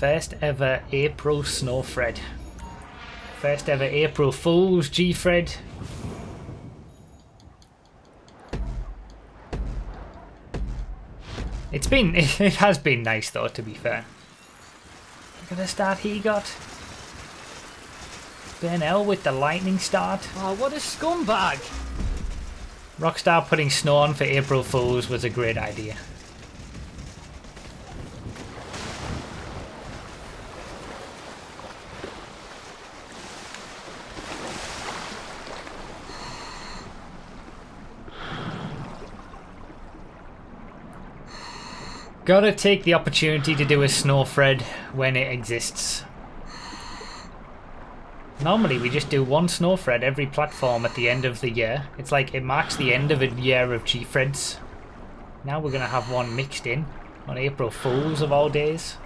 First ever April Snowfred. First ever April Fools, Gfred. It has been nice though, to be fair. Look at the start he got. Burnell with the lightning start. Oh, what a scumbag! Rockstar putting snow on for April Fools was a great idea. Gotta take the opportunity to do a Snowfred when it exists. Normally we just do one Snowfred every platform at the end of the year. It's like it marks the end of a year of Gfreds. Now we're gonna have one mixed in on April Fools of all days.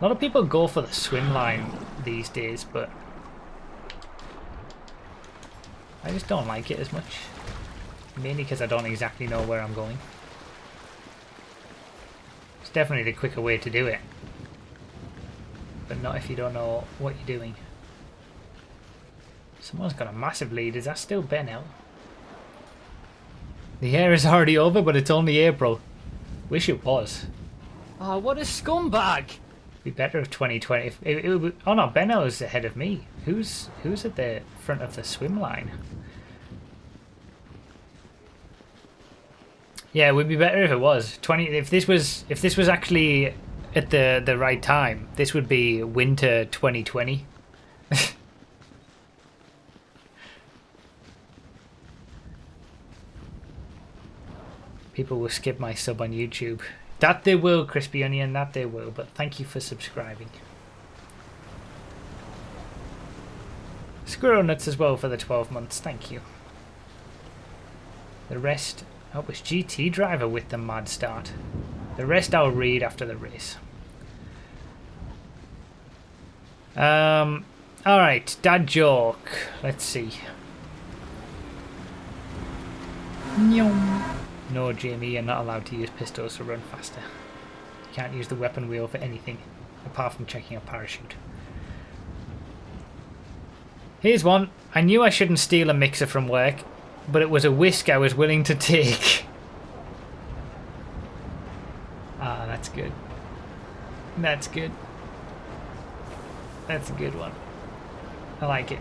A lot of people go for the swim line these days, but I just don't like it as much. Mainly because I don't exactly know where I'm going. It's definitely the quicker way to do it, but not if you don't know what you're doing. Someone's got a massive lead. Is that still Burnell? The year is already over, but it's only April. Wish it was. Oh, what a scumbag! Be better if 2020. Oh no, Burnell's ahead of me. Who's at the front of the swim line? Yeah, it would be better if it was 20. If this was actually at the right time, this would be winter 2020. People will skip my sub on YouTube. That they will, Crispy Onion, that they will, but thank you for subscribing. Squirrel Nuts as well for the 12 months, thank you. The rest, oh, it was GT Driver with the mad start. The rest I'll read after the race. Alright, dad joke. Let's see. No, Jamie, you're not allowed to use pistols to run faster. You can't use the weapon wheel for anything, apart from checking a parachute. Here's one. I knew I shouldn't steal a mixer from work, but it was a whisk I was willing to take. Ah, that's good. That's good. That's a good one. I like it.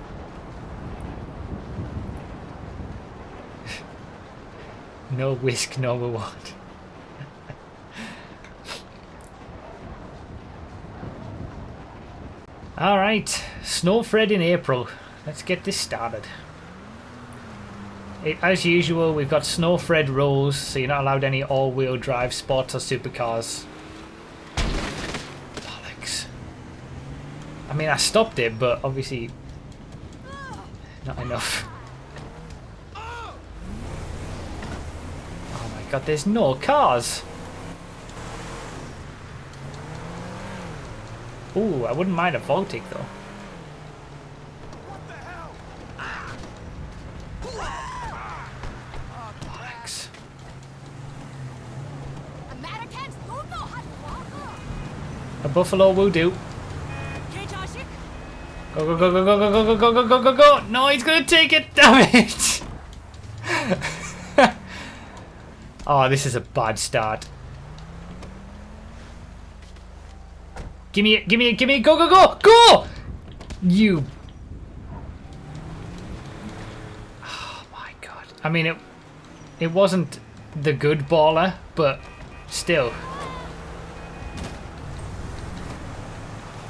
No whisk, no reward. Alright, Snowfred in April. Let's get this started. As usual, we've got Snowfred rules, so you're not allowed any all-wheel drive sports or supercars. Bollocks. I mean, I stopped it, but obviously not enough. God, there's no cars. Ooh, I wouldn't mind a Voltic though. What the hell? Bollocks. Americans don't know how to walk. A buffalo will do. Go, go, go, go, go, go, go, go, go, go, go, go. No, he's gonna take it. Damn it. Oh, this is a bad start. Gimme it, gimme it, gimme it, go, go, go, go! You. Oh my god. I mean, it wasn't the good baller, but still.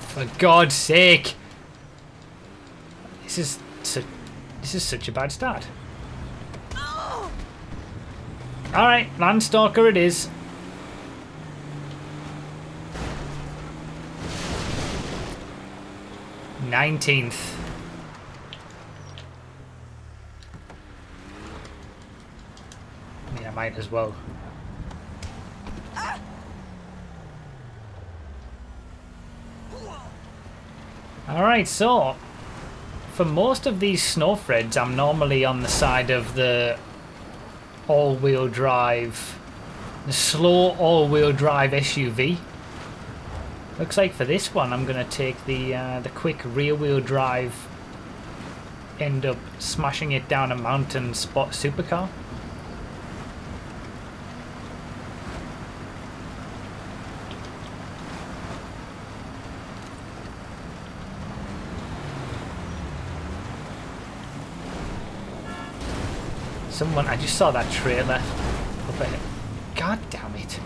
For God's sake. This is such a bad start. Alright, Landstalker it is. "19th. I mean, I might as well. Alright, so for most of these Snowfreds, I'm normally on the side of the all-wheel drive, the slow all-wheel drive SUV. Looks like for this one, I'm gonna take the quick rear-wheel drive, end up smashing it down a mountain spot supercar. Someone, I just saw that trailer up ahead. God damn it.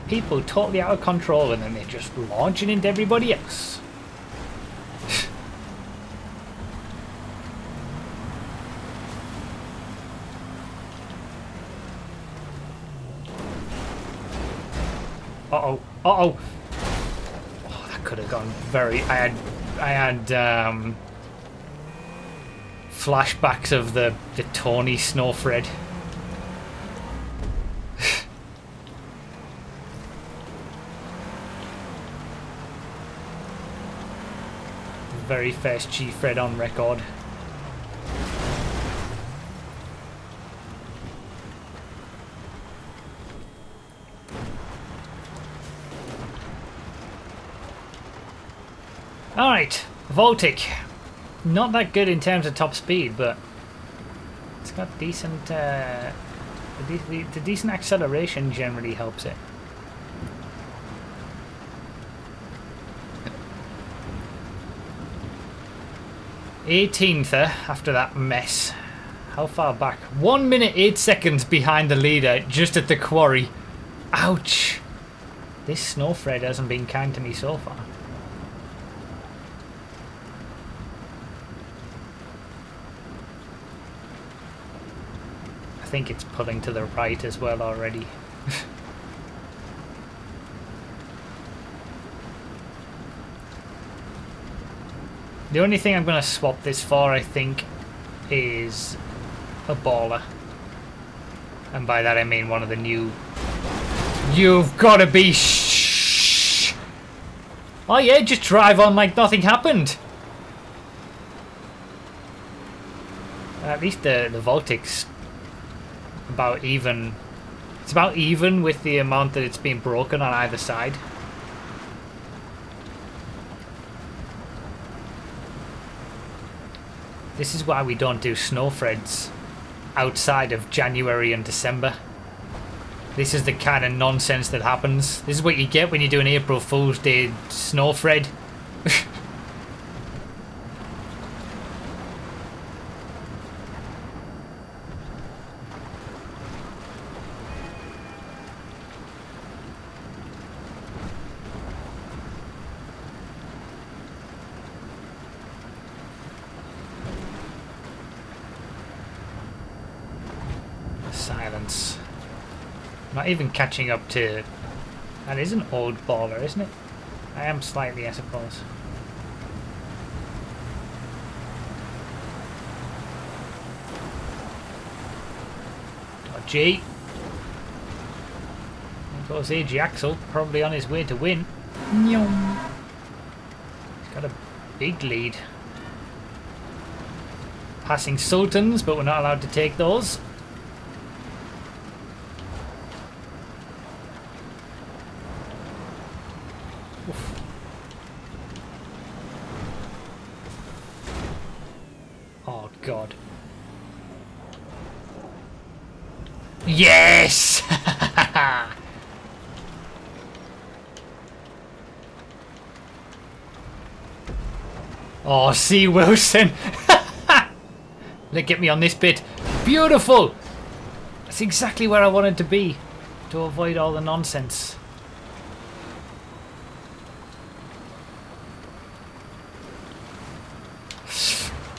People totally out of control and then they're just launching into everybody else. Uh-oh. Uh-oh. Oh, that could have gone very... I had flashbacks of the Tony Snowfred. Very first Gfred on record. Alright, Voltic. Not that good in terms of top speed, but it's got decent, the decent acceleration generally helps it. '18th after that mess. How far back? 1 minute 8 seconds behind the leader, just at the quarry. Ouch! This Snowfred hasn't been kind to me so far. I think it's pulling to the right as well already. The only thing I'm going to swap this for, I think, is a baller. And by that I mean one of the new... You've got to be shh! Oh yeah, just drive on like nothing happened. At least the Voltic's about even. It's about even with the amount that it's been broken on either side. This is why we don't do Snowfreds outside of January and December. This is the kind of nonsense that happens. This is what you get when you do an April Fool's Day Snowfred. Silence. Not even catching up to... That is an old baller, isn't it? I am slightly, I suppose. Dodgy. There goes AG Axel, probably on his way to win. He's got a big lead. Passing Sultans, but we're not allowed to take those. Oh god. Yes! Oh, see Wilson. Get me on this bit. Beautiful! That's exactly where I wanted to be, to avoid all the nonsense.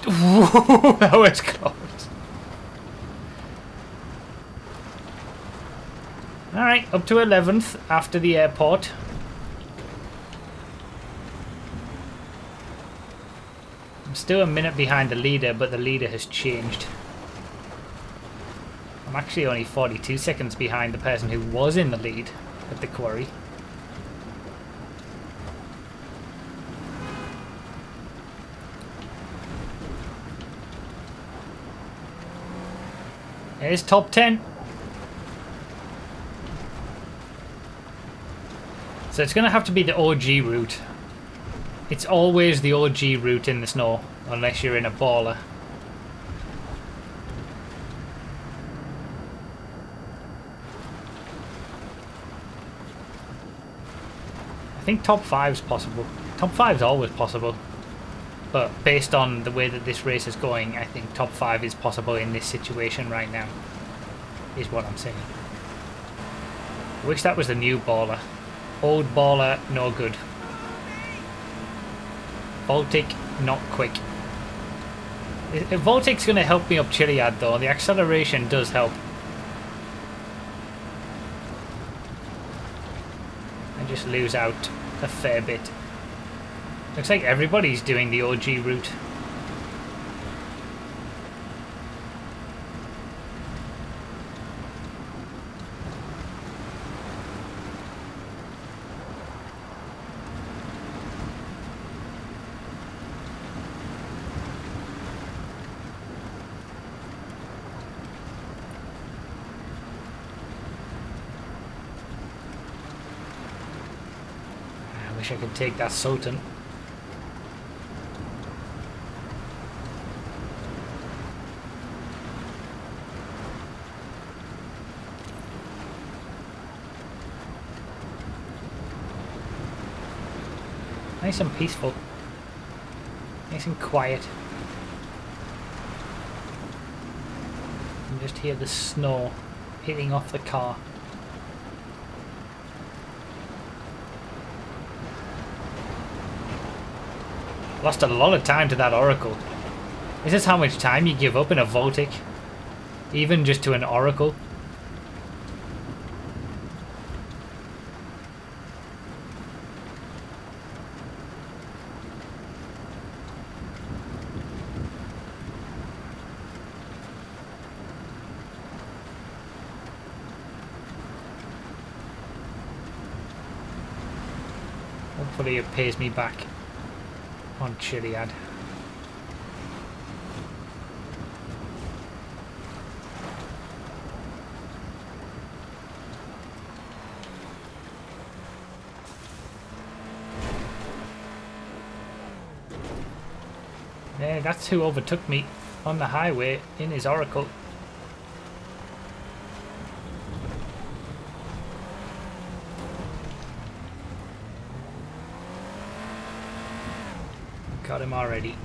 Whoa, that was close. Alright, up to 11th after the airport. I'm still a minute behind the leader, but the leader has changed. I'm actually only 42 seconds behind the person who was in the lead at the quarry. There's top 10. So it's going to have to be the OG route. It's always the OG route in the snow, unless you're in a baller. I think top 5's possible. Top 5's always possible. But based on the way that this race is going, I think top 5 is possible in this situation right now. Is what I'm saying. Wish that was the new baller. Old baller, no good. Baltic, not quick. Baltic's going to help me up Chiliad though. The acceleration does help. I just lose out a fair bit. Looks like everybody's doing the OG route. I wish I could take that Sultan. Nice and peaceful. Nice and quiet. You can just hear the snow hitting off the car. Lost a lot of time to that Oracle. This is how much time you give up in a Baltic. Even just to an Oracle. Hopefully it pays me back on Chiliad. Yeah, that's who overtook me on the highway in his Oracle. Got him already.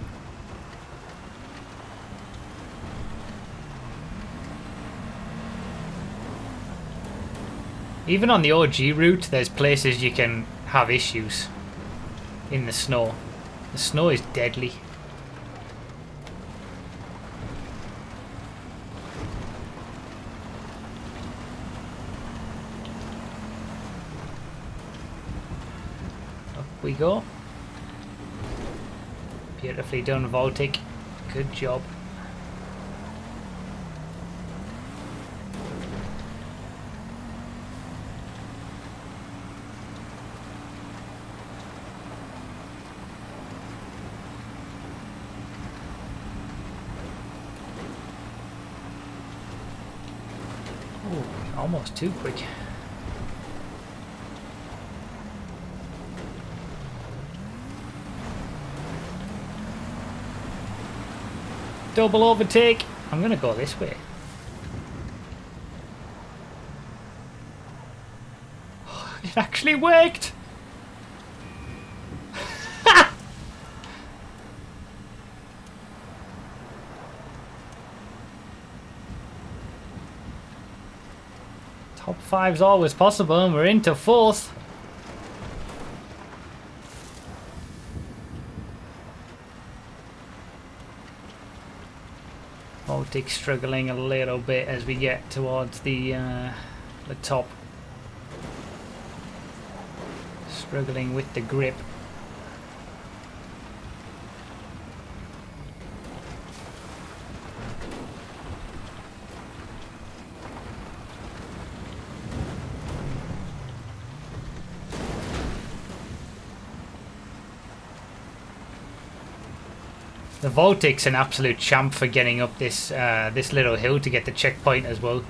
Even on the OG route, there's places you can have issues in the snow. The snow is deadly. Up we go. Beautifully done, Baltic. Good job. Ooh, almost too quick. Double overtake. I'm gonna go this way. It actually worked. Top 5's always possible, and we're into 4th. Baltic struggling a little bit as we get towards the top. Struggling with the grip. The Voltic's an absolute champ for getting up this this little hill to get the checkpoint as well.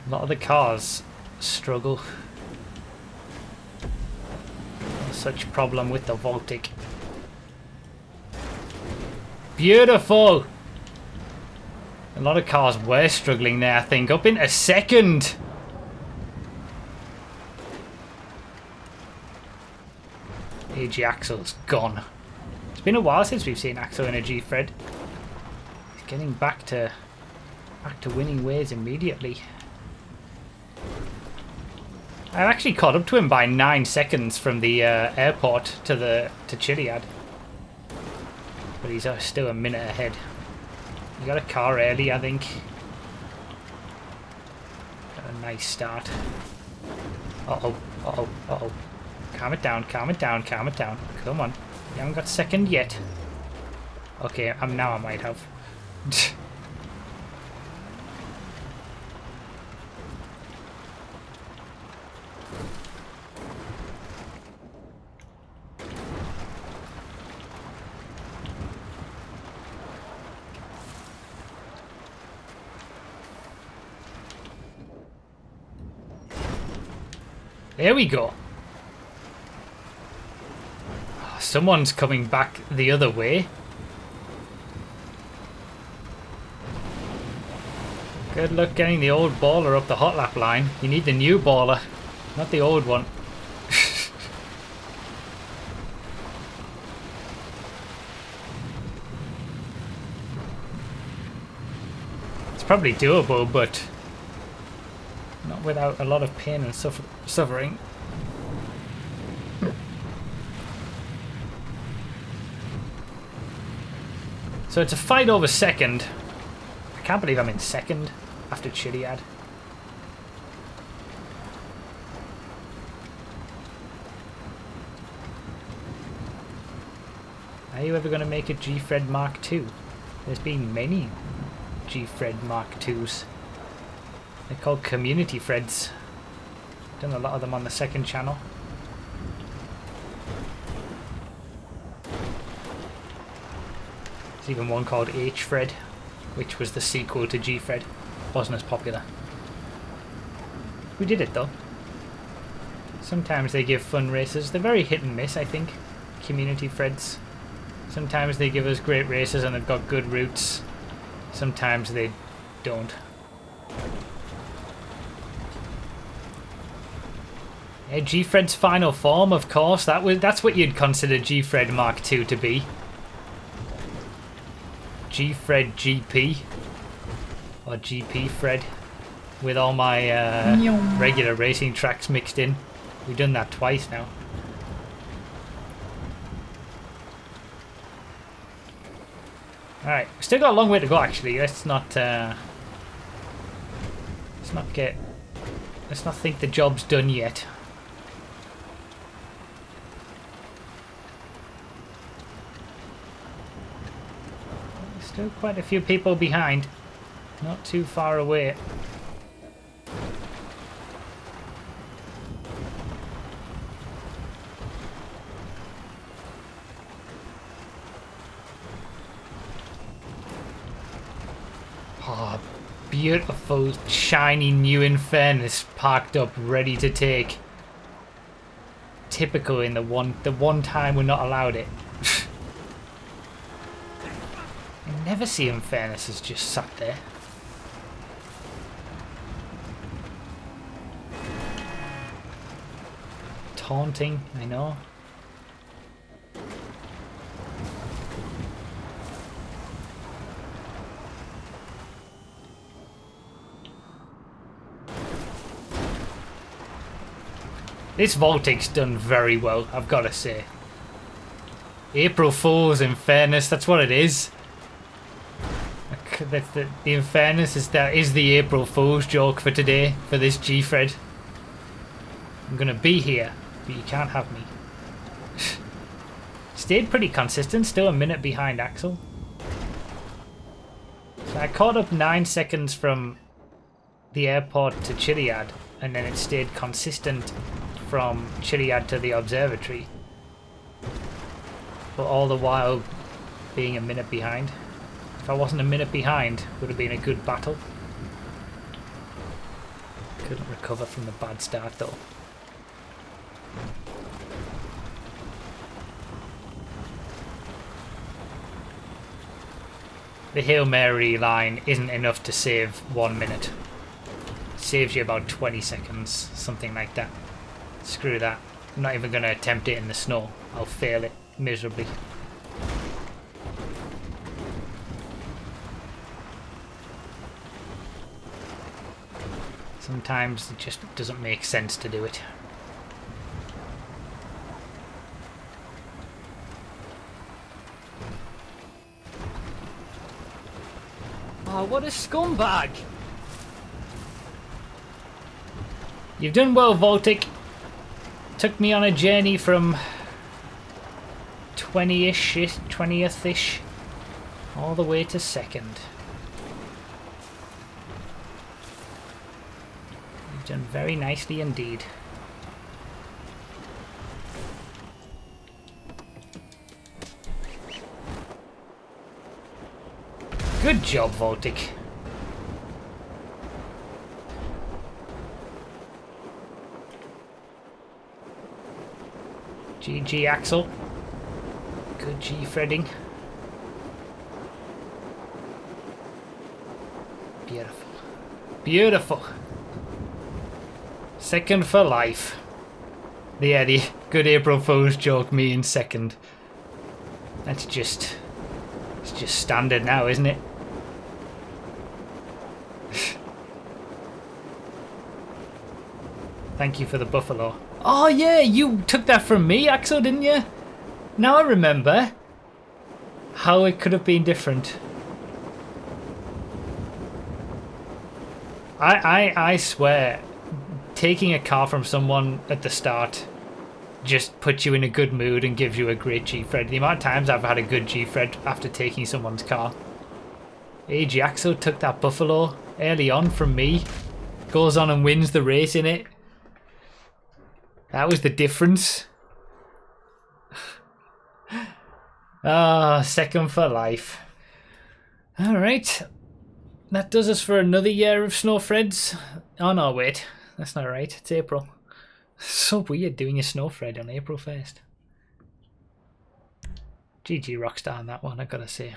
A lot of the cars struggle. No such problem with the Voltic. Beautiful! A lot of cars were struggling there, I think. Up into second! AG Axel's gone. It's been a while since we've seen Axel in a Gfred. He's getting back to winning ways immediately. I actually caught up to him by 9 seconds from the airport to Chiliad. But he's still a minute ahead. He got a car early, I think. Got a nice start. Uh-oh, uh-oh, uh-oh. Calm it down, calm it down, calm it down. Come on. You haven't got second yet. Okay, now I might have. There we go. Someone's coming back the other way. Good luck getting the old baller up the hot lap line. You need the new baller, not the old one. It's probably doable, but not without a lot of pain and suffering. So it's a fight over second. I can't believe I'm in second after Chiliad. Are you ever going to make a Gfred Mark II? There's been many Gfred Mark IIs. They're called community Freds. Done a lot of them on the second channel. There's even one called Hfred, which was the sequel to Gfred. Wasn't as popular. We did it though. Sometimes they give fun races. They're very hit and miss, I think. Community Freds. Sometimes they give us great races and they've got good routes. Sometimes they don't. Yeah, Gfred's final form, of course. That's what you'd consider Gfred Mark II to be. Gfred GP or GP Fred with all my regular racing tracks mixed in. We've done that twice now. Alright, still got a long way to go actually. Let's not think the job's done yet. Still quite a few people behind. Not too far away. Oh, beautiful, shiny new Infernus parked up, ready to take. Typical in the one time we're not allowed it. I never see Infernus as just sat there. Taunting, I know. This Voltic's done very well, I've got to say. April Fools, Infernus, that's what it is. The Infernus is the April Fool's joke for today, for this Gfred. I'm gonna be here, but you can't have me. Stayed pretty consistent, still a minute behind Axel. So I caught up 9 seconds from the airport to Chiliad, and then it stayed consistent from Chiliad to the observatory. But all the while being a minute behind. If I wasn't a minute behind, would have been a good battle. Couldn't recover from the bad start though. The Hail Mary line isn't enough to save 1 minute. It saves you about 20 seconds, something like that. Screw that. I'm not even going to attempt it in the snow. I'll fail it miserably. Sometimes it just doesn't make sense to do it. Oh, what a scumbag! You've done well, Voltic. Took me on a journey from 20th-ish all the way to second. You've done very nicely indeed. Good job, Voltic. GG, Axel. Good Gfredding. Beautiful. Beautiful. Second for life. Yeah, the good April Fool's joke, me in second. That's just... It's just standard now, isn't it? Thank you for the buffalo. Oh yeah, you took that from me, Axel, didn't you? Now I remember how it could have been different. I swear, taking a car from someone at the start just puts you in a good mood and gives you a great Gfred. The amount of times I've had a good Gfred after taking someone's car. AG Axel took that buffalo early on from me. Goes on and wins the race in it. That was the difference. Ah, second for life. Alright. That does us for another year of Snowfreds. Oh no, wait. That's not right. It's April. So weird doing a Snowfred on April 1st. GG Rockstar on that one, I gotta say.